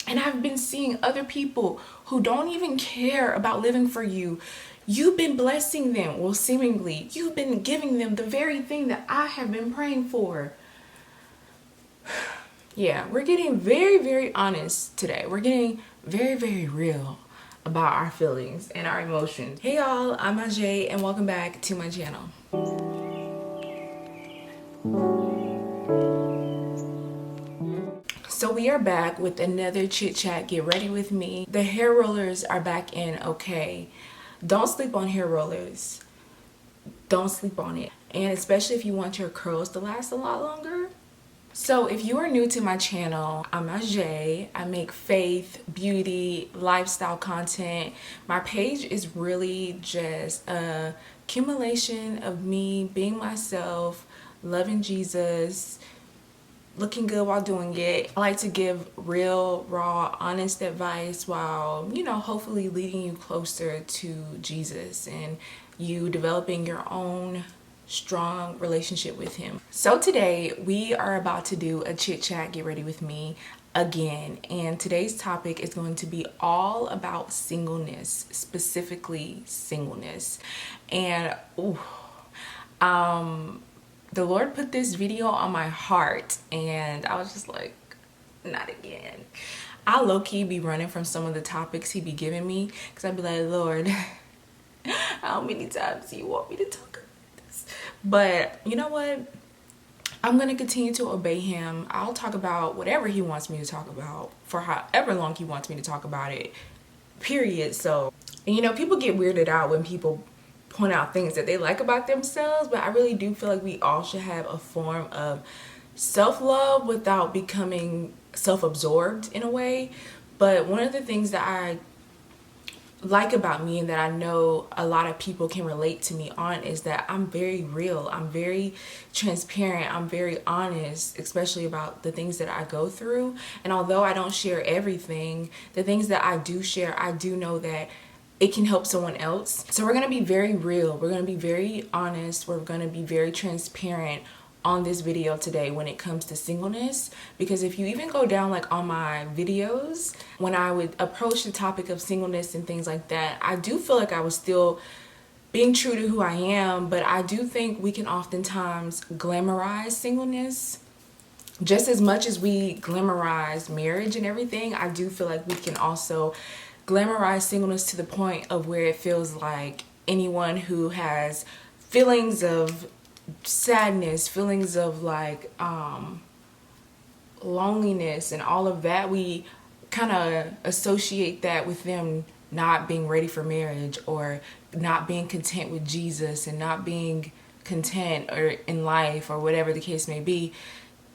And I've been seeing other people who don't even care about living for you. You've been blessing them. Well, seemingly, you've been giving them the very thing that I have been praying for. Yeah, we're getting very, very honest today. We're getting very, very real about our feelings and our emotions. Hey y'all, I'm Ajay and welcome back to my channel. So we are back with another chit chat. Get ready with me. The hair rollers are back in, okay? Don't sleep on hair rollers. Don't sleep on it. And especially if you want your curls to last a lot longer. So if you are new to my channel, I'm Ajay. I make faith, beauty, lifestyle content. My page is really just a accumulation of me being myself, loving Jesus, looking good while doing it. I like to give real, raw, honest advice while, hopefully leading you closer to Jesus and you developing your own strong relationship with him. So today we are about to do a chit chat, get ready with me again. And today's topic is going to be all about singleness, specifically singleness. And the Lord put this video on my heart and I was just like, not again. I low-key be running from some of the topics he be giving me because I'd be like, Lord, how many times do you want me to talk about this? But you know what? I'm going to continue to obey him. I'll talk about whatever he wants me to talk about for however long he wants me to talk about it, period. So, and people get weirded out when people point out things that they like about themselves, but I really do feel like we all should have a form of self-love without becoming self-absorbed in a way. But one of the things that I like about me and that I know a lot of people can relate to me on is that I'm very real. I'm very transparent. I'm very honest, especially about the things that I go through. And although I don't share everything, the things that I do share, I do know that it can help someone else. So we're going to be very real. We're going to be very honest. We're going to be very transparent on this video today when it comes to singleness, because if you even go down like on my videos when I would approach the topic of singleness and things like that, I do feel like I was still being true to who I am, but I do think we can oftentimes glamorize singleness just as much as we glamorize marriage and everything. I do feel like we can also glamorize singleness to the point of where it feels like anyone who has feelings of sadness, feelings of like loneliness and all of that, we kind of associate that with them not being ready for marriage or not being content with Jesus and not being content or in life or whatever the case may be.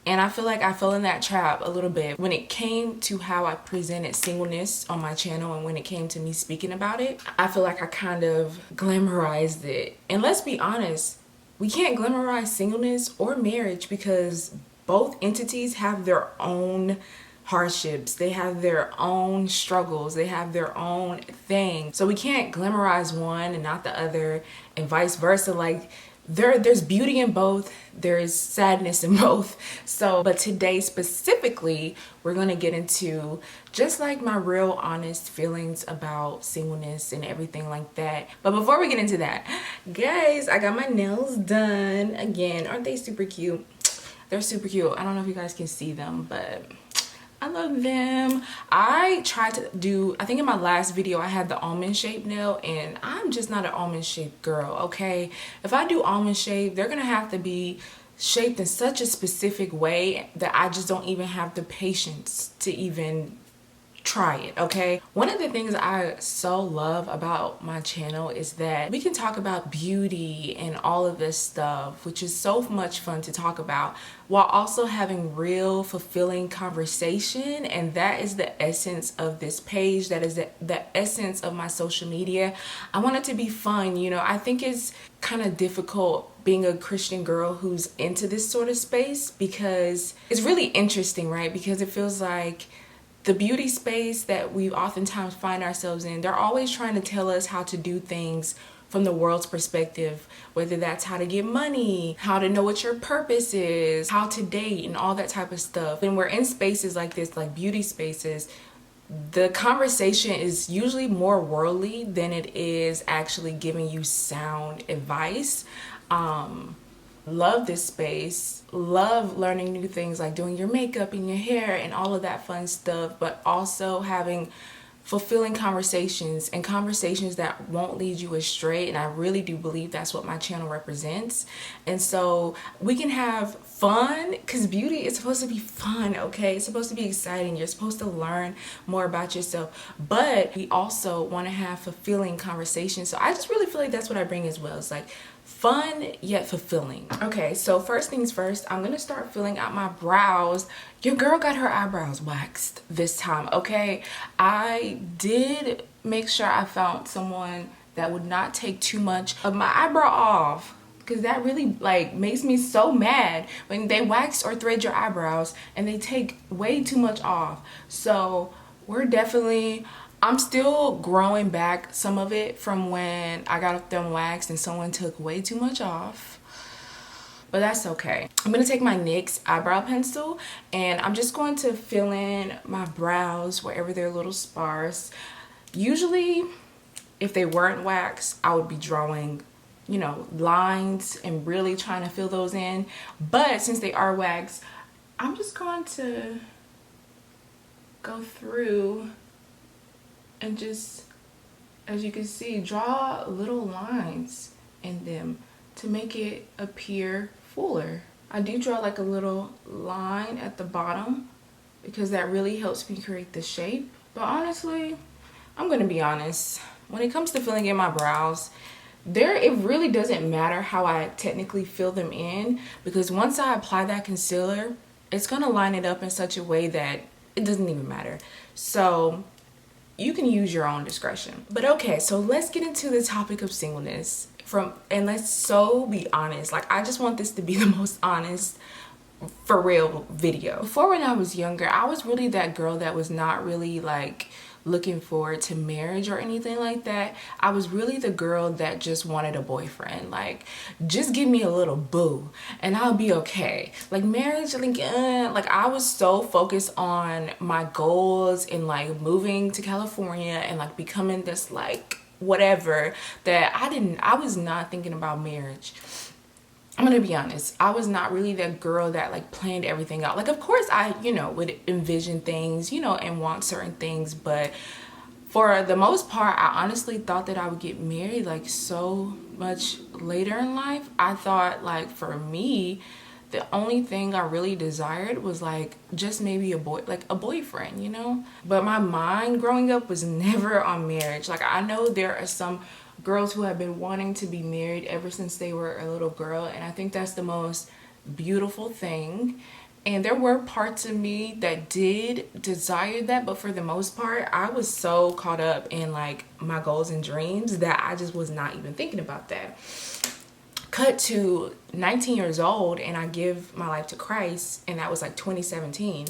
And I feel like I fell in that trap a little bit when it came to how I presented singleness on my channel, and when it came to me speaking about it, I feel like I kind of glamorized it. And let's be honest, we can't glamorize singleness or marriage because both entities have their own hardships. They have their own struggles. They have their own thing. So we can't glamorize one and not the other, and vice versa. Like, there's beauty in both, there's sadness in both. So, but today specifically, we're going to get into just like my real honest feelings about singleness and everything like that. But before we get into that, guys, I got my nails done again. Aren't they super cute? They're super cute. I don't know if you guys can see them, but I love them. I tried to do, I think in my last video I had the almond shaped nail, and I'm just not an almond shaped girl, okay? If I do almond shape, they're gonna have to be shaped in such a specific way that I just don't even have the patience to even try it, okay? One of the things I so love about my channel is that we can talk about beauty and all of this stuff, which is so much fun to talk about, while also having real, fulfilling conversation. And that is the essence of this page. That is the essence of my social media. I want it to be fun. I think it's kind of difficult being a Christian girl who's into this sort of space, because it's really interesting, right? Because it feels like the beauty space that we oftentimes find ourselves in, they're always trying to tell us how to do things from the world's perspective, whether that's how to get money, how to know what your purpose is, how to date, and all that type of stuff. And we're in spaces like this, like beauty spaces, the conversation is usually more worldly than it is actually giving you sound advice. Love this space, love learning new things like doing your makeup and your hair and all of that fun stuff, but also having fulfilling conversations and conversations that won't lead you astray. And I really do believe that's what my channel represents. And so we can have fun, because beauty is supposed to be fun, okay? It's supposed to be exciting. You're supposed to learn more about yourself, but we also want to have fulfilling conversations. So I just really feel like that's what I bring as well. It's like fun yet fulfilling. Okay, so first things first, I'm gonna start filling out my brows. Your girl got her eyebrows waxed this time, okay? I did make sure I found someone that would not take too much of my eyebrow off, because that really like makes me so mad when they wax or thread your eyebrows and they take way too much off. So I'm still growing back some of it from when I got them waxed and someone took way too much off, but that's okay. I'm gonna take my NYX eyebrow pencil and I'm just going to fill in my brows wherever they're a little sparse. Usually, if they weren't waxed, I would be drawing, you know, lines and really trying to fill those in. But since they are waxed, I'm just going to go through and just, as you can see, draw little lines in them to make it appear fuller. I do draw like a little line at the bottom because that really helps me create the shape. But honestly, I'm gonna be honest, when it comes to filling in my brows, it really doesn't matter how I technically fill them in, because once I apply that concealer, it's gonna line it up in such a way that it doesn't even matter. So you can use your own discretion. But okay, so let's get into the topic of singleness and let's so be honest. Like, I just want this to be the most honest, for real video. Before, when I was younger, I was really that girl that was not really like looking forward to marriage or anything like that. I was really the girl that just wanted a boyfriend. Like, just give me a little boo and I'll be okay. Like, marriage, like I was so focused on my goals and like moving to California and like becoming this like whatever, that I was not thinking about marriage. I'm gonna be honest, I was not really that girl that like planned everything out. Like, of course I, you know, would envision things, you know, and want certain things, but for the most part, I honestly thought that I would get married like so much later in life. I thought, like, for me, the only thing I really desired was like just maybe a boyfriend, you know? But my mind growing up was never on marriage. Like, I know there are some girls who have been wanting to be married ever since they were a little girl, and I think that's the most beautiful thing. And there were parts of me that did desire that, but for the most part, I was so caught up in like my goals and dreams that I just was not even thinking about that. Cut to 19 years old and I give my life to Christ, and that was like 2017.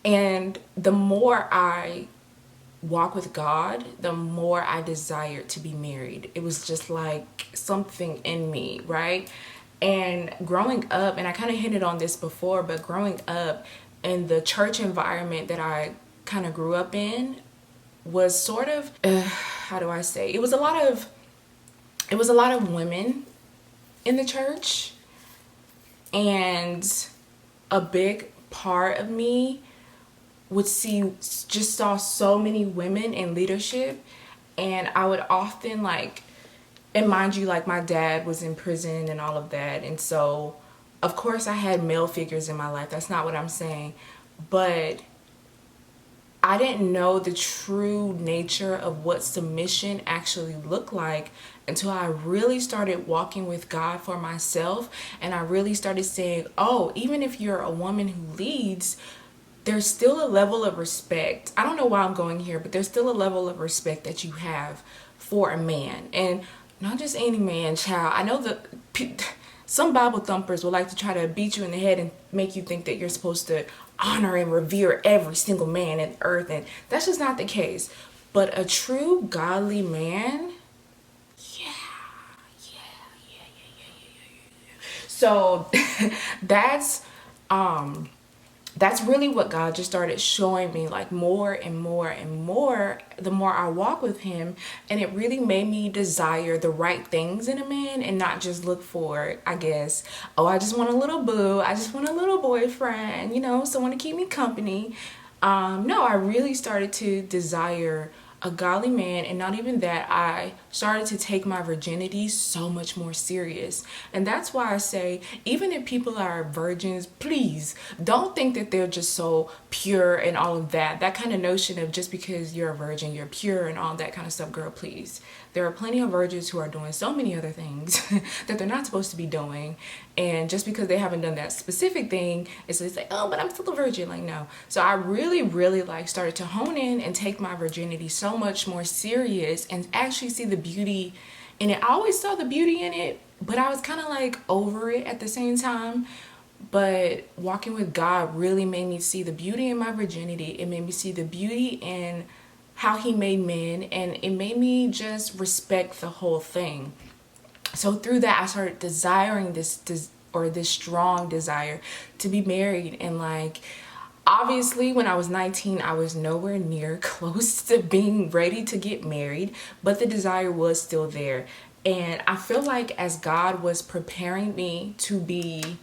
And the more I walk with God, the more I desired to be married. It was just like something in me, right? And growing up, and I kind of hinted on this before, but growing up in the church environment that I kind of grew up in was sort of, how do I say? It was a lot of women in the church, and a big part of me saw so many women in leadership, and I would often like, and mind you, like, my dad was in prison and all of that, and so of course I had male figures in my life. That's not what I'm saying, but I didn't know the true nature of what submission actually looked like until I really started walking with God for myself, and I really started saying, oh, even if you're a woman who leads, there's still a level of respect. I don't know why I'm going here, but there's still a level of respect that you have for a man, and not just any man, child. I know that some Bible thumpers would like to try to beat you in the head and make you think that you're supposed to honor and revere every single man on earth, and that's just not the case. But a true godly man, yeah. So that's that's really what God just started showing me, like more and more and more the more I walk with him. And it really made me desire the right things in a man and not just look for, I guess, oh, I just want a little boo, I just want a little boyfriend, someone to keep me company. No, I really started to desire a godly man, and not even that, I started to take my virginity so much more serious. And that's why I say, even if people are virgins, please don't think that they're just so pure and all of that. That kind of notion of just because you're a virgin, you're pure and all that kind of stuff, girl, please. There are plenty of virgins who are doing so many other things that they're not supposed to be doing. And just because they haven't done that specific thing, it's like, oh, but I'm still a virgin. Like, no. So I really, really started to hone in and take my virginity so much more serious and actually see the beauty in it. I always saw the beauty in it, but I was kind of like over it at the same time. But walking with God really made me see the beauty in my virginity. It made me see the beauty in how he made men, and it made me just respect the whole thing. So through that, I started desiring this strong desire to be married. And obviously when I was 19, I was nowhere near close to being ready to get married, but the desire was still there. And I feel like as God was preparing me to be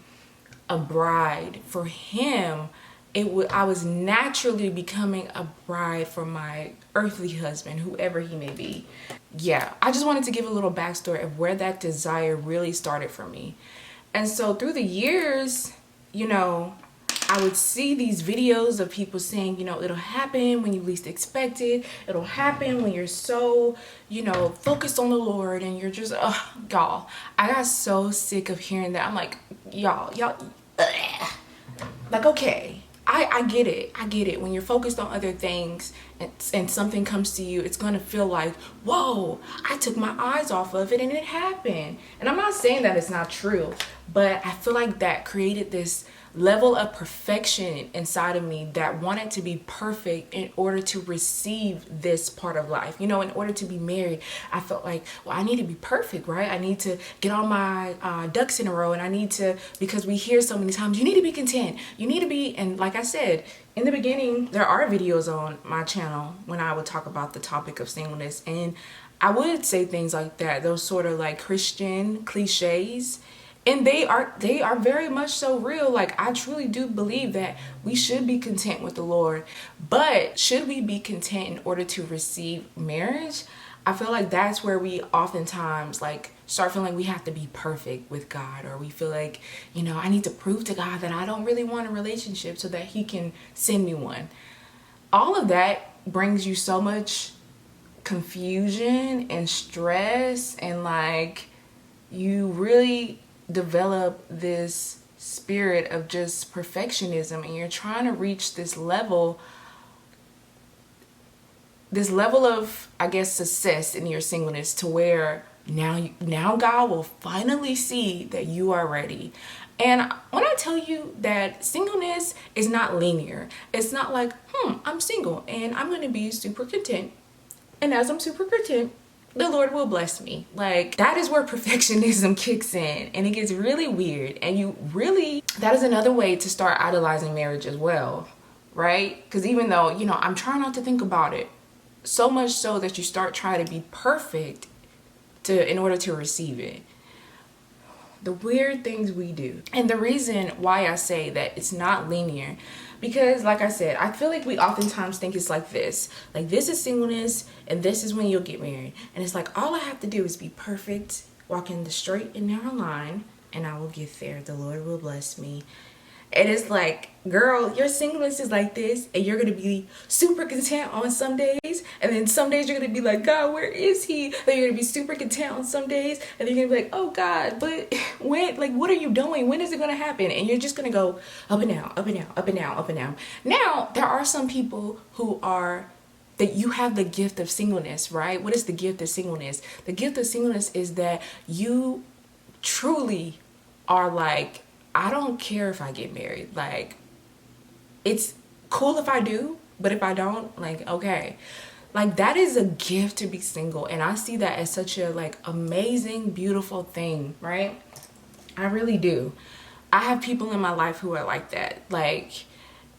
a bride for him, I was naturally becoming a bride for my earthly husband, whoever he may be. Yeah, I just wanted to give a little backstory of where that desire really started for me. And so through the years, I would see these videos of people saying, it'll happen when you least expect it. It'll happen when you're so, focused on the Lord, and you're just, y'all. I got so sick of hearing that. I'm like, y'all, like, okay. I get it. I get it. When you're focused on other things and something comes to you, it's going to feel like, whoa, I took my eyes off of it and it happened. And I'm not saying that it's not true, but I feel like that created this level of perfection inside of me that wanted to be perfect in order to receive this part of life. In order to be married, I felt like, well, I need to be perfect, right? I need to get all my ducks in a row, and I need to, because we hear so many times, you need to be content. You need to be, and like I said, in the beginning, there are videos on my channel when I would talk about the topic of singleness, and I would say things like that, those sort of like Christian cliches. And they are very much so real. Like, I truly do believe that we should be content with the Lord. But should we be content in order to receive marriage? I feel like that's where we oftentimes start feeling like we have to be perfect with God, or we feel like, I need to prove to God that I don't really want a relationship so that he can send me one. All of that brings you so much confusion and stress, and you really develop this spirit of just perfectionism, and you're trying to reach this level of, I guess, success in your singleness, to where now God will finally see that you are ready. And when I tell you that singleness is not linear, it's not like, I'm single and I'm going to be super content, and as I'm super content, the Lord will bless me. That is where perfectionism kicks in, and it gets really weird. And that is another way to start idolizing marriage as well, right? Because even though, I'm trying not to think about it, so much so that you start trying to be perfect in order to receive it. The weird things we do. And the reason why I say that it's not linear, because like I said, I feel like we oftentimes think it's like this is singleness, and this is when you'll get married. And it's like, all I have to do is be perfect, walk in the straight and narrow line, and I will get there. The Lord will bless me. And it's like, girl, your singleness is like this, and you're going to be super content on some days, and then some days you're going to be like, God, where is he? Then you're going to be super content on some days, and then you're going to be like, oh God, but when, what are you doing? When is it going to happen? And you're just going to go up and down, up and down, up and down, up and down. Now, there are some people that you have the gift of singleness, right? What is the gift of singleness? The gift of singleness is that you truly are like, I don't care if I get married. It's cool if I do, but if I don't, okay. That is a gift to be single. And I see that as such a amazing, beautiful thing, right? I really do. I have people in my life who are like that.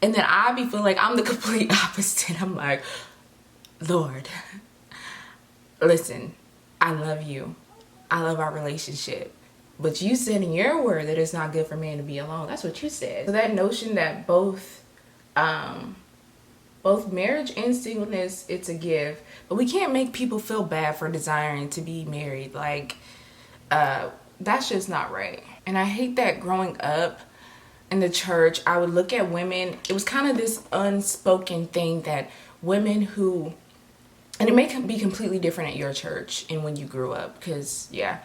And then I be feeling like I'm the complete opposite. I'm like, Lord, listen, I love you. I love our relationship. But you said in your word that it's not good for man to be alone. That's what you said. So that notion that both marriage and singleness, it's a gift. But we can't make people feel bad for desiring to be married. Like, that's just not right. And I hate that growing up in the church, I would look at women. It was kind of this unspoken thing that women who, and it may be completely different at your church and when you grew up, because yeah,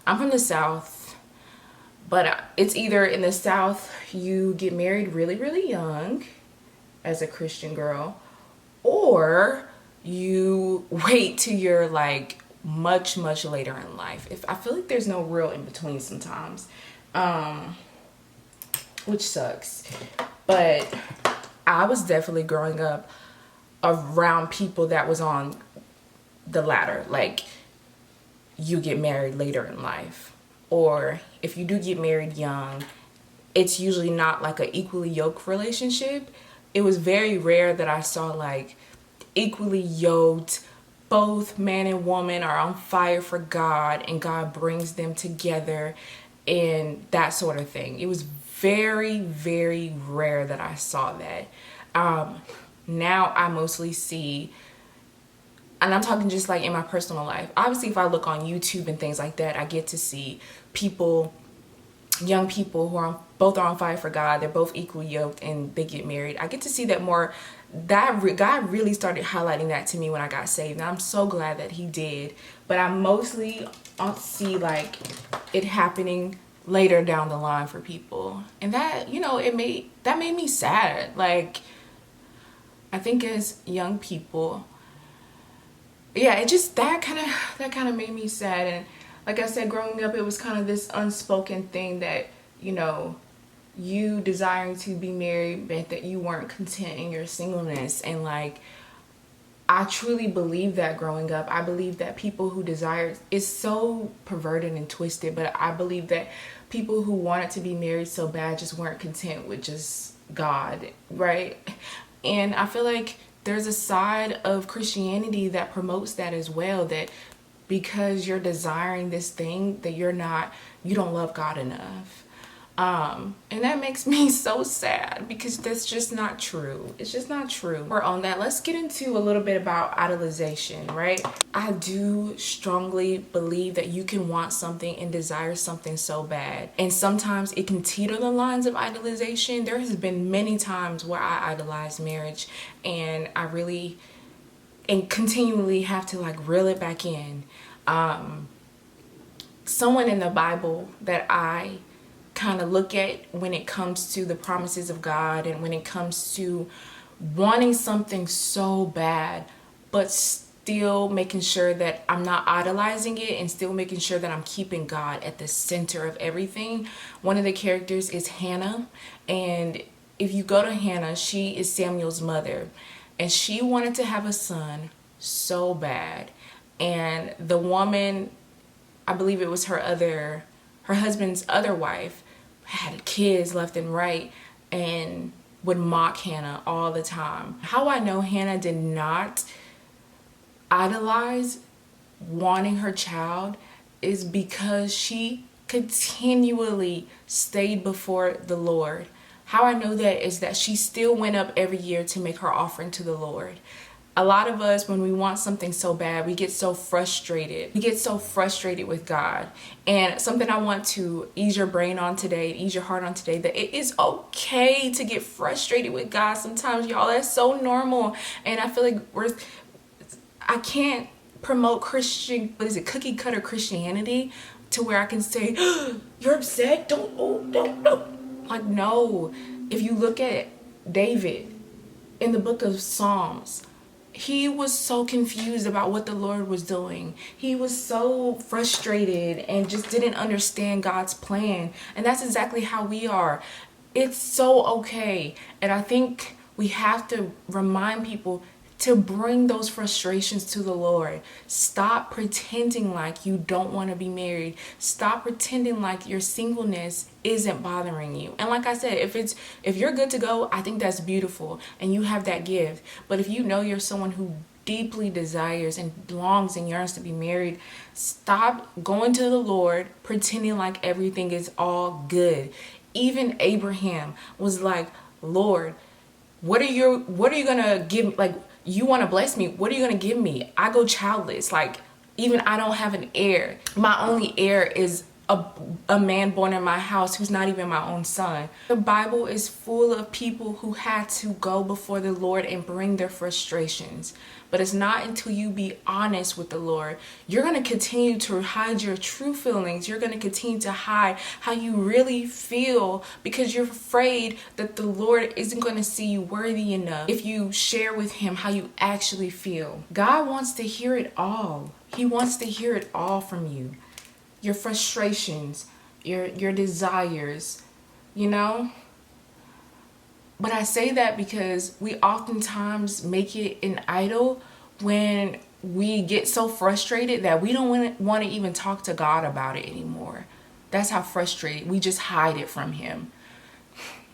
I'm from the South, but it's either in the South you get married really, really young as a Christian girl, or you wait till you're like much, much later in life. I feel like there's no real in between sometimes, which sucks. But I was definitely growing up around people that was on the latter, like you get married later in life, or if you do get married young, it's usually not like an equally yoked relationship. It was very rare that I saw like equally yoked, both man and woman are on fire for God and God brings them together and that sort of thing. It was very, very rare that I saw that. Now I mostly see, and I'm talking just like in my personal life. Obviously, if I look on YouTube and things like that, I get to see people, young people who are both on fire for God. They're both equally yoked and they get married. I get to see that more. God really started highlighting that to me when I got saved. And I'm so glad that he did. But I mostly see like it happening later down the line for people. And that, you know, that made me sad. Like, I think as young people, yeah, it just, that kind of made me sad. And like I said, growing up, it was kind of this unspoken thing that, you know, you desiring to be married meant that you weren't content in your singleness. And like, I truly believe that growing up. I believe that people who desire, it's so perverted and twisted, but I believe that people who wanted to be married so bad just weren't content with just God, right? And I feel like there's a side of Christianity that promotes that as well, that because you're desiring this thing that you don't love God enough. And that makes me so sad because that's just not true. It's just not true. We're on that. Let's get into a little bit about idolization, right? I do strongly believe that you can want something and desire something so bad. And sometimes it can teeter the lines of idolization. There has been many times where I idolized marriage and I really and continually have to like reel it back in. Someone in the Bible that I kind of look at when it comes to the promises of God and when it comes to wanting something so bad, but still making sure that I'm not idolizing it and still making sure that I'm keeping God at the center of everything. One of the characters is Hannah. And if you go to Hannah, she is Samuel's mother. And she wanted to have a son so bad. And the woman, I believe it was her husband's other wife, had kids left and right and would mock Hannah all the time. How I know Hannah did not idolize wanting her child is because she continually stayed before the Lord. How I know that is that she still went up every year to make her offering to the Lord. A lot of us, when we want something so bad, we get so frustrated. We get so frustrated with God. And something I want to ease your brain on today, ease your heart on today, that it is okay to get frustrated with God sometimes, y'all. That's so normal. And I feel like I can't promote cookie cutter Christianity to where I can say, you're upset? Don't. Like, no. If you look at David in the book of Psalms, he was so confused about what the Lord was doing. He was so frustrated and just didn't understand God's plan. And that's exactly how we are. It's so okay. And I think we have to remind people to bring those frustrations to the Lord. Stop pretending like you don't want to be married. Stop pretending like your singleness isn't bothering you. And like I said, if you're good to go, I think that's beautiful and you have that gift. But if you know you're someone who deeply desires and longs and yearns to be married, stop going to the Lord pretending like everything is all good. Even Abraham was like, Lord, what are you gonna give? Like, you want to bless me, what are you gonna give me? I go childless. Like, even I don't have an heir. My only heir is a man born in my house who's not even my own son. The Bible is full of people who had to go before the Lord and bring their frustrations. But it's not until you be honest with the Lord. You're going to continue to hide your true feelings. You're going to continue to hide how you really feel because you're afraid that the Lord isn't going to see you worthy enough if you share with him how you actually feel. God wants to hear it all. He wants to hear it all from you. Your frustrations, your desires, you know? But I say that because we oftentimes make it an idol when we get so frustrated that we don't want to even talk to God about it anymore. That's how frustrated we just hide it from him,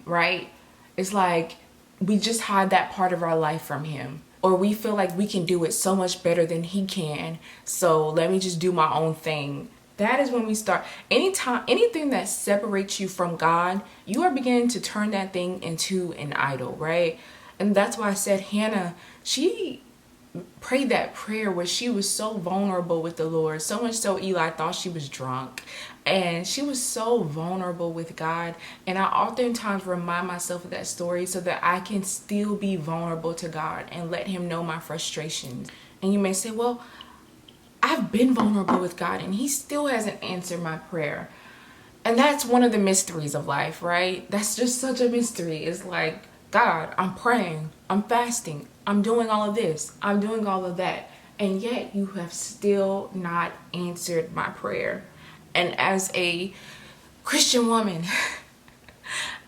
right? It's like we just hide that part of our life from him. Or we feel like we can do it so much better than he can, so let me just do my own thing. That is when we start. Anything that separates you from God, you are beginning to turn that thing into an idol, right? And that's why I said Hannah, she prayed that prayer where she was so vulnerable with the Lord, so much so Eli thought she was drunk. And she was so vulnerable with God. And I oftentimes remind myself of that story so that I can still be vulnerable to God and let him know my frustrations. And you may say, well, I've been vulnerable with God and he still hasn't answered my prayer. And that's one of the mysteries of life, right? That's just such a mystery. It's like, God, I'm praying, I'm fasting, I'm doing all of this, I'm doing all of that. And yet you have still not answered my prayer. And as a Christian woman,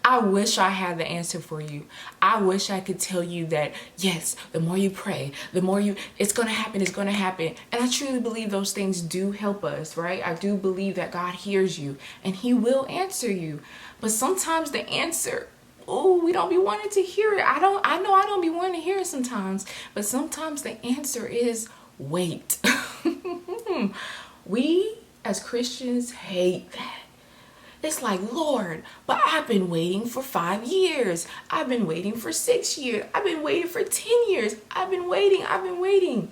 I wish I had the answer for you. I wish I could tell you that, yes, the more you pray, it's going to happen, it's going to happen. And I truly believe those things do help us, right? I do believe that God hears you and he will answer you. But sometimes the answer, we don't be wanting to hear it. I know I don't be wanting to hear it sometimes. But sometimes the answer is wait. We as Christians hate that. It's like, Lord, but I've been waiting for 5 years. I've been waiting for 6 years. I've been waiting for 10 years. I've been waiting.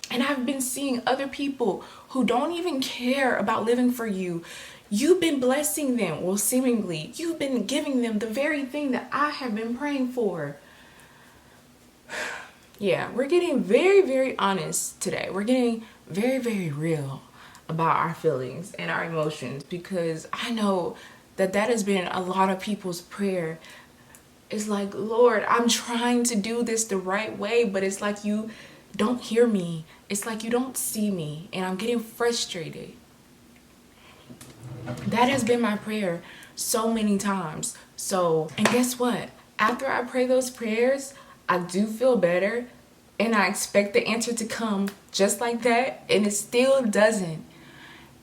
And I've been seeing other people who don't even care about living for you. You've been blessing them. Well, seemingly, you've been giving them the very thing that I have been praying for. Yeah, we're getting very, very honest today. We're getting very, very real about our feelings and our emotions, because I know that has been a lot of people's prayer. It's like, Lord, I'm trying to do this the right way, but it's like you don't hear me. It's like you don't see me, and I'm getting frustrated. That has been my prayer so many times. And guess what? After I pray those prayers, I do feel better, and I expect the answer to come just like that, and it still doesn't.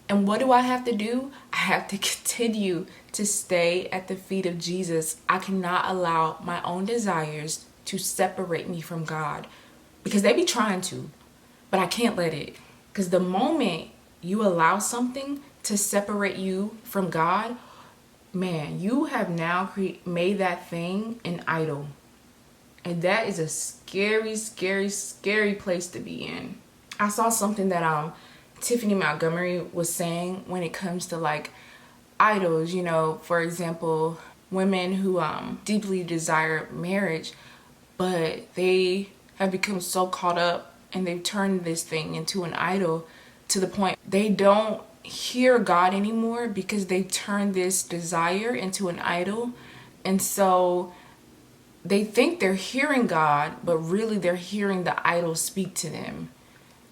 And what do I have to do? I have to continue to stay at the feet of Jesus. I cannot allow my own desires to separate me from God, because they be trying to, but I can't let it. Because the moment you allow something to separate you from God, man, you have now made that thing an idol. And that is a scary, scary, scary place to be in. I saw something that Tiffany Montgomery was saying when it comes to like idols, for example, women who deeply desire marriage, but they have become so caught up and they've turned this thing into an idol to the point they don't hear God anymore because they've turned this desire into an idol. And so they think they're hearing God, but really they're hearing the idol speak to them.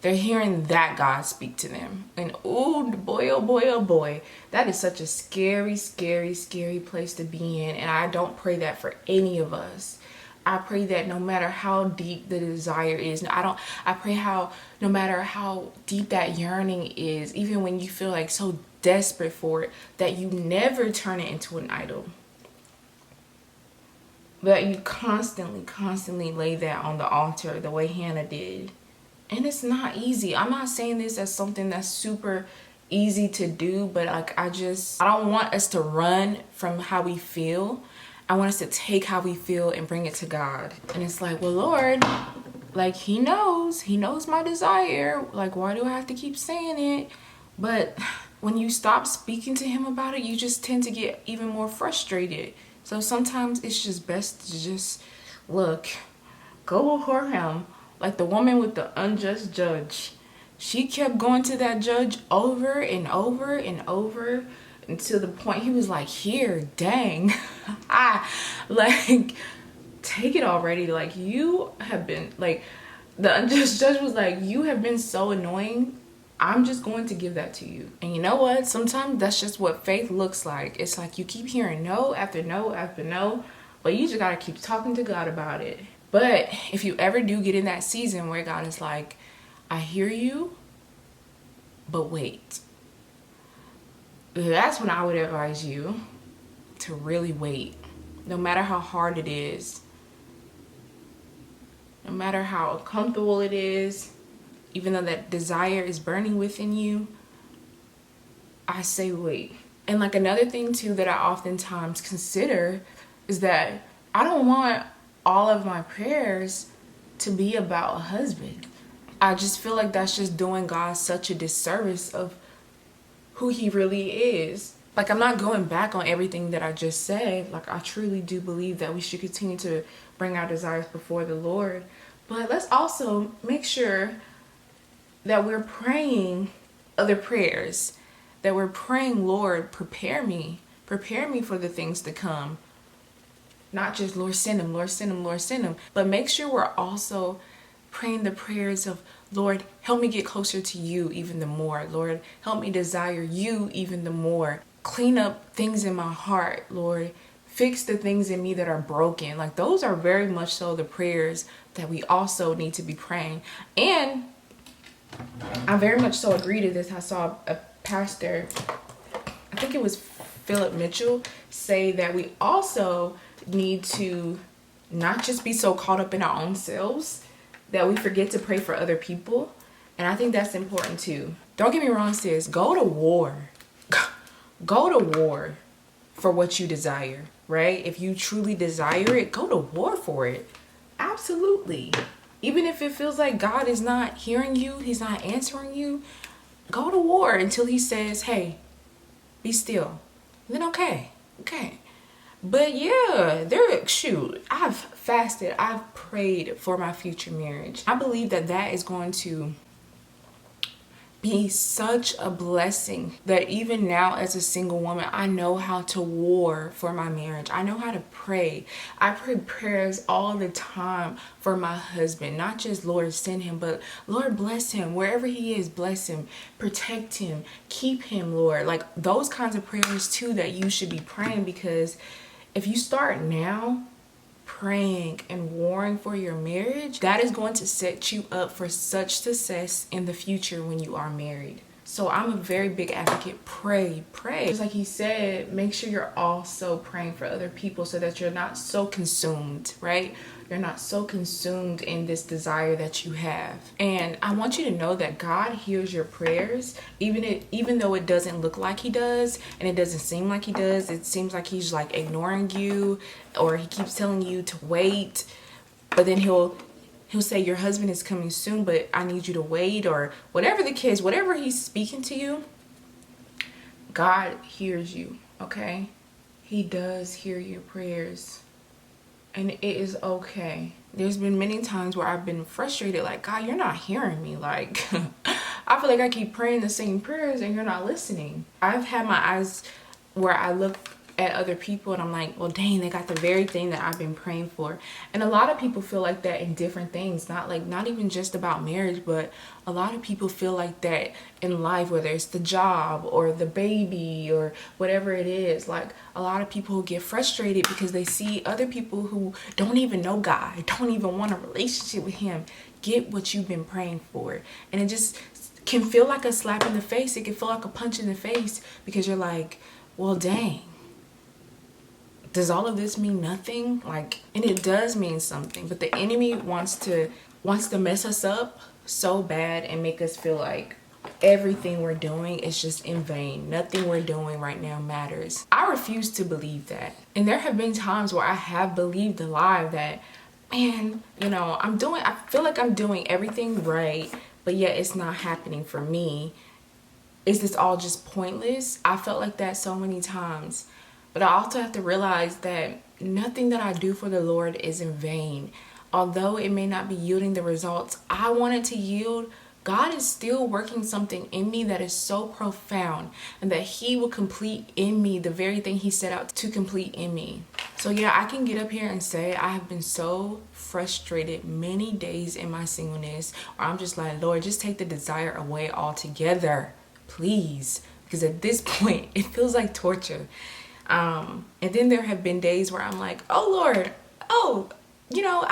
They're hearing that God speak to them. And oh boy, that is such a scary, scary, scary place to be in. And I don't pray that for any of us. I pray that no matter how deep the desire is, I pray how, no matter how deep that yearning is, even when you feel like so desperate for it, that you never turn it into an idol. That you constantly lay that on the altar the way Hannah did. And it's not easy. I'm not saying this as something that's super easy to do, but like I don't want us to run from how we feel. I want us to take how we feel and bring it to God. And it's like, well, Lord, like He knows my desire. Like, why do I have to keep saying it? But when you stop speaking to Him about it, you just tend to get even more frustrated. So sometimes it's just best to just look, go before Him. Like the woman with the unjust judge. She kept going to that judge over and over and over until the point He was like, here, dang. Like, take it already. Like, you have been, like, the unjust judge was like, you have been so annoying. I'm just going to give that to you. And you know what? Sometimes that's just what faith looks like. It's like you keep hearing no after no after no, but you just got to keep talking to God about it. But if you ever do get in that season where God is like, I hear you, but wait. That's when I would advise you to really wait. No matter how hard it is, no matter how uncomfortable it is, even though that desire is burning within you, I say wait. And like another thing too that I oftentimes consider is that I don't want all of my prayers to be about a husband. I just feel like that's just doing God such a disservice of who He really is. Like, I'm not going back on everything that I just said. Like, I truly do believe that we should continue to bring our desires before the Lord. But let's also make sure that we're praying other prayers. That we're praying, Lord, prepare me. Prepare me for the things to come. Not just, Lord, send him, Lord, send him, Lord, send him. But make sure we're also praying the prayers of, Lord, help me get closer to you even the more. Lord, help me desire you even the more. Clean up things in my heart, Lord. Fix the things in me that are broken. Like, those are very much so the prayers that we also need to be praying. And I very much so agree to this. I saw a pastor, I think it was Philip Mitchell, say that we also need to not just be so caught up in our own selves that we forget to pray for other people. And I think that's important too. Don't get me wrong, sis. Go to war. Go to war for what you desire, right? If you truly desire it, go to war for it. Absolutely. Even if it feels like God is not hearing you, He's not answering you, go to war until He says, hey, be still. And then okay. But yeah, I've fasted, I've prayed for my future marriage. I believe that that is going to be such a blessing that even now as a single woman, I know how to war for my marriage. I know how to pray. I pray prayers all the time for my husband, not just Lord send him, but Lord bless him wherever he is, bless him, protect him, keep him, Lord. Like those kinds of prayers too that you should be praying, because if you start now praying and warring for your marriage, that is going to set you up for such success in the future when you are married. So I'm a very big advocate. Pray. Just like he said, make sure you're also praying for other people so that you're not so consumed, right? You're not so consumed in this desire that you have. And I want you to know that God hears your prayers, even though it doesn't look like He does, and it doesn't seem like He does. It seems like He's like ignoring you, or He keeps telling you to wait, but then He'll say your husband is coming soon, but I need you to wait, or whatever the case, whatever He's speaking to you, God hears you, okay? He does hear your prayers. And it is okay. There's been many times where I've been frustrated, like, God, you're not hearing me. Like, I feel like I keep praying the same prayers and you're not listening. I've had my eyes where I look at other people and I'm like, well, dang, they got the very thing that I've been praying for. And a lot of people feel like that in different things, not even just about marriage, but a lot of people feel like that in life, whether it's the job or the baby or whatever it is. Like, a lot of people get frustrated because they see other people who don't even know God, don't even want a relationship with him, get what you've been praying for. And it just can feel like a slap in the face. It can feel like a punch in the face because you're like, well, dang, does all of this mean nothing? Like, and it does mean something, but the enemy wants to mess us up so bad and make us feel like everything we're doing is just in vain. Nothing we're doing right now matters. I refuse to believe that. And there have been times where I have believed the lie that, man, I feel like I'm doing everything right, but yet it's not happening for me. Is this all just pointless? I felt like that so many times. But I also have to realize that nothing that I do for the Lord is in vain. Although it may not be yielding the results I want it to yield, God is still working something in me that is so profound, and that he will complete in me the very thing he set out to complete in me. So yeah, I can get up here and say I have been so frustrated many days in my singleness, or I'm just like, Lord, just take the desire away altogether, please. Because at this point, it feels like torture. And then there have been days where I'm like, oh Lord,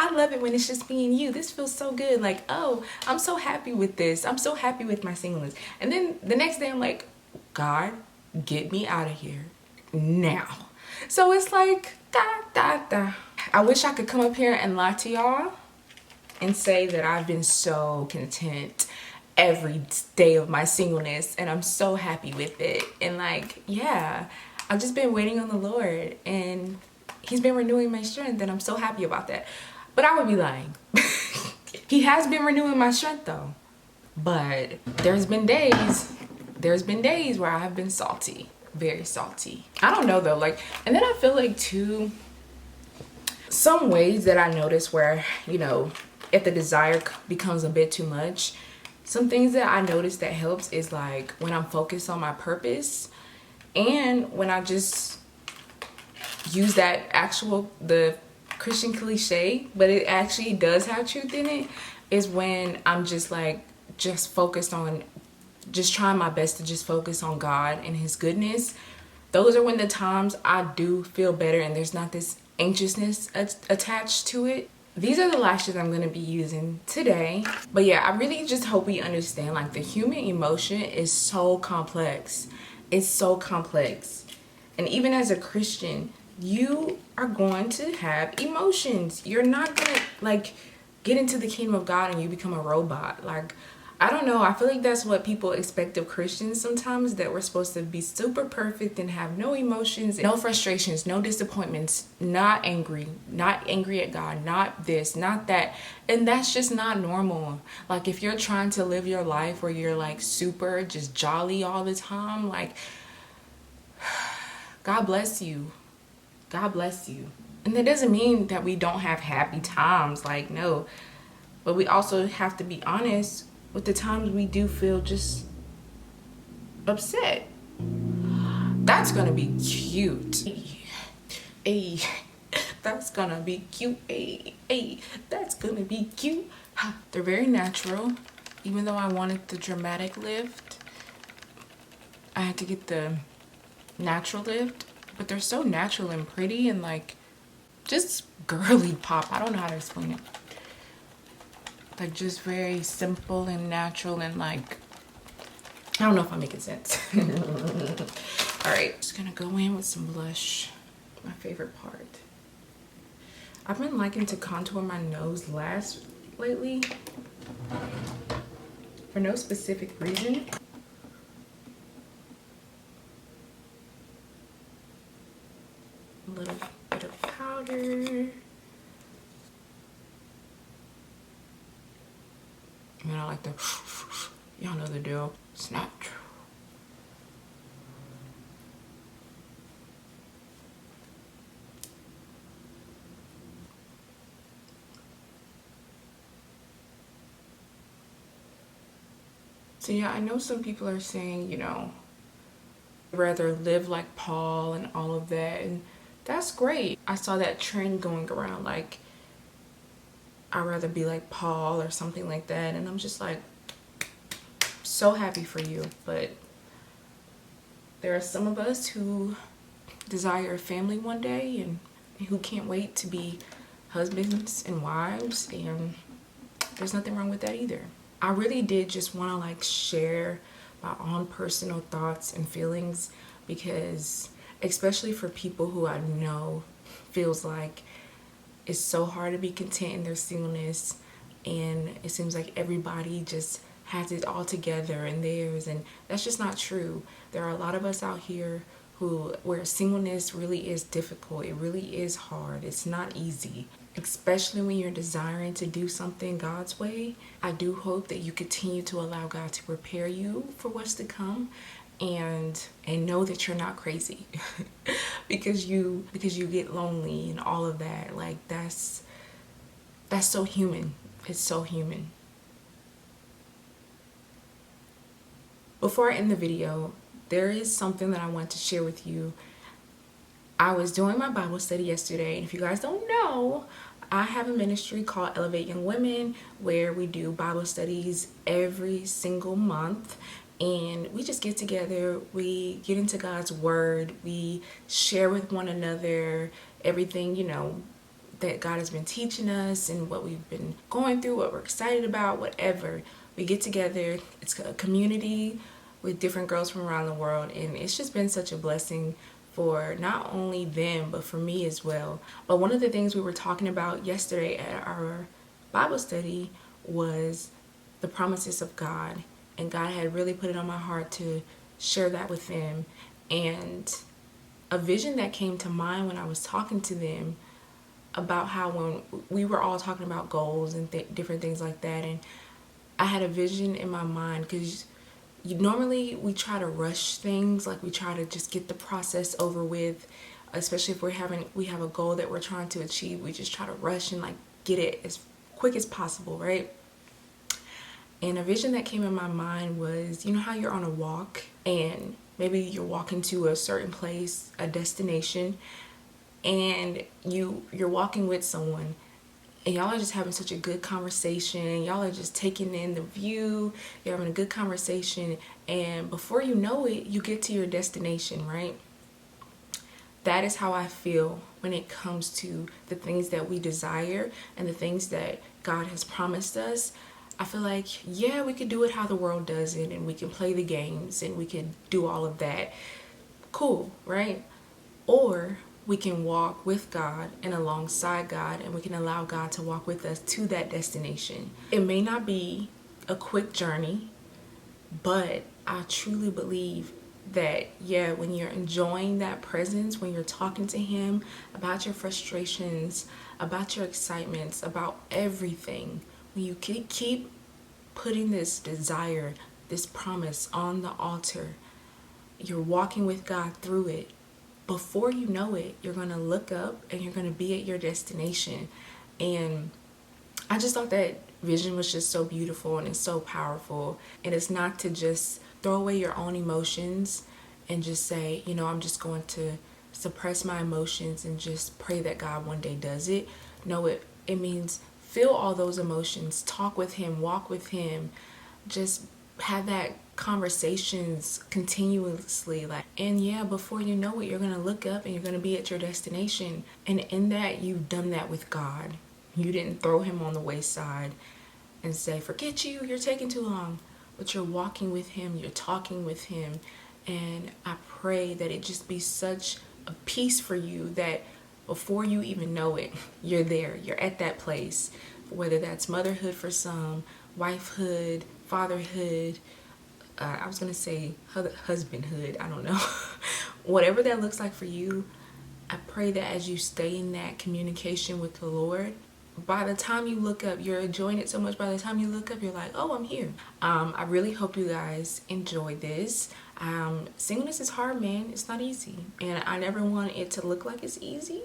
I love it when it's just me and you. This feels so good. Like, oh, I'm so happy with this. I'm so happy with my singleness. And then the next day I'm like, God, get me out of here now. So it's like, I wish I could come up here and lie to y'all and say that I've been so content every day of my singleness and I'm so happy with it. And like, yeah, I've just been waiting on the Lord and he's been renewing my strength and I'm so happy about that. But I would be lying. He has been renewing my strength though. But there's been days where I have been salty, very salty. I don't know though, like, and then I feel like too, some ways that I notice where, if the desire becomes a bit too much, some things that I notice that helps is like when I'm focused on my purpose and when I just use the Christian cliche, but it actually does have truth in it, is when I'm just focused on just trying my best to just focus on God and his goodness. Those are when the times I do feel better and there's not this anxiousness attached to it. These are the lashes I'm going to be using today. But yeah, I really just hope we understand, like, the human emotion is so complex. It's so complex. And even as a Christian, you are going to have emotions. You're not going to, get into the kingdom of God and you become a robot. I don't know. I feel like that's what people expect of Christians sometimes, that we're supposed to be super perfect and have no emotions, no frustrations, no disappointments, not angry at God, not this, not that. And that's just not normal. Like, if you're trying to live your life where you're super just jolly all the time, God bless you. God bless you. And that doesn't mean that we don't have happy times, no. But we also have to be honest with the times we do feel just upset. That's gonna be cute. Hey, that's gonna be cute. Hey, that's gonna be cute. They're very natural. Even though I wanted the dramatic lift, I had to get the natural lift. But they're so natural and pretty and just girly pop. I don't know how to explain it. Just very simple and natural and I don't know if I'm making sense. All right, just gonna go in with some blush, my favorite part. I've been liking to contour my nose last lately for no specific reason. A little bit of powder. And I like the, y'all know the deal. It's not true. So yeah, I know some people are saying, rather live like Paul and all of that. And that's great. I saw that trend going around, like, I'd rather be like Paul or something like that. And I'm just like, so happy for you. But there are some of us who desire a family one day and who can't wait to be husbands and wives, and there's nothing wrong with that either. I really did just want to like share my own personal thoughts and feelings, because especially for people who I know feels like it's so hard to be content in their singleness, and it seems like everybody just has it all together in theirs, and that's just not true. There are a lot of us out here where singleness really is difficult. It really is hard. It's not easy, especially when you're desiring to do something God's way. I do hope that you continue to allow God to prepare you for what's to come, and know that you're not crazy because you get lonely and all of that. Like, that's so human. It's so human. Before I end the video, there is something that I want to share with you. I was doing my Bible study yesterday, and if you guys don't know, I have a ministry called Elevate Young Women where we do Bible studies every single month, and we just get together, we get into God's word, we share with one another everything, that God has been teaching us and what we've been going through, what we're excited about, whatever. We get together. It's a community with different girls from around the world, and it's just been such a blessing for not only them but for me as well. But one of the things we were talking about yesterday at our Bible study was the promises of God, and God had really put it on my heart to share that with them. And a vision that came to mind when I was talking to them about how when we were all talking about goals and different things like that, and I had a vision in my mind, because normally we try to rush things, like we try to just get the process over with, especially if we have a goal that we're trying to achieve. We just try to rush and like get it as quick as possible, right? And a vision that came in my mind was, how you're on a walk and maybe you're walking to a certain place, a destination, and you're walking with someone, and y'all are just having such a good conversation. Y'all are just taking in the view. You're having a good conversation. And before you know it, you get to your destination, right? That is how I feel when it comes to the things that we desire and the things that God has promised us. I feel like, yeah, we could do it how the world does it, and we can play the games and we can do all of that. Cool, right? Or we can walk with God and alongside God, and we can allow God to walk with us to that destination. It may not be a quick journey, but I truly believe that, yeah, when you're enjoying that presence, when you're talking to Him about your frustrations, about your excitements, about everything, when you keep putting this desire, this promise on the altar, you're walking with God through it. Before you know it, you're going to look up and you're going to be at your destination. And I just thought that vision was just so beautiful, and it's so powerful. And it's not to just throw away your own emotions and just say, I'm just going to suppress my emotions and just pray that God one day does it. No, it means feel all those emotions, talk with Him, walk with Him, just have that conversations continuously, and yeah, before you know it, you're gonna look up and you're gonna be at your destination. And in that, you've done that with God. You didn't throw Him on the wayside and say, forget you, you're taking too long. But you're walking with Him, you're talking with Him, and I pray that it just be such a peace for you that before you even know it, you're there, you're at that place, whether that's motherhood for some, wifehood, fatherhood, I was going to say husbandhood, I don't know. Whatever that looks like for you, I pray that as you stay in that communication with the Lord, by the time you look up, you're enjoying it so much, by the time you look up, you're like, oh, I'm here. I really hope you guys enjoy this. Singleness is hard, man. It's not easy. And I never want it to look like it's easy.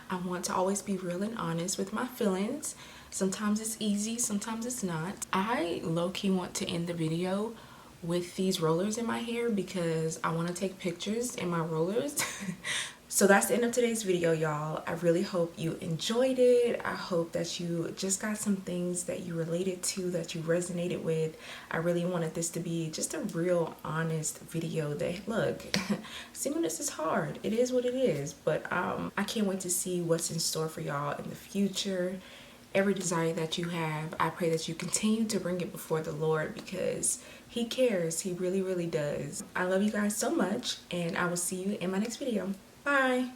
I want to always be real and honest with my feelings. Sometimes it's easy, sometimes it's not. I low-key want to end the video with these rollers in my hair because I want to take pictures in my rollers. So that's the end of today's video, y'all. I really hope you enjoyed it. I hope that you just got some things that you related to, that you resonated with. I really wanted this to be just a real honest video that, look, singleness is hard. It is what it is. But I can't wait to see what's in store for y'all in the future. Every desire that you have, I pray that you continue to bring it before the Lord because He cares. He really, really does. I love you guys so much, and I will see you in my next video. Bye.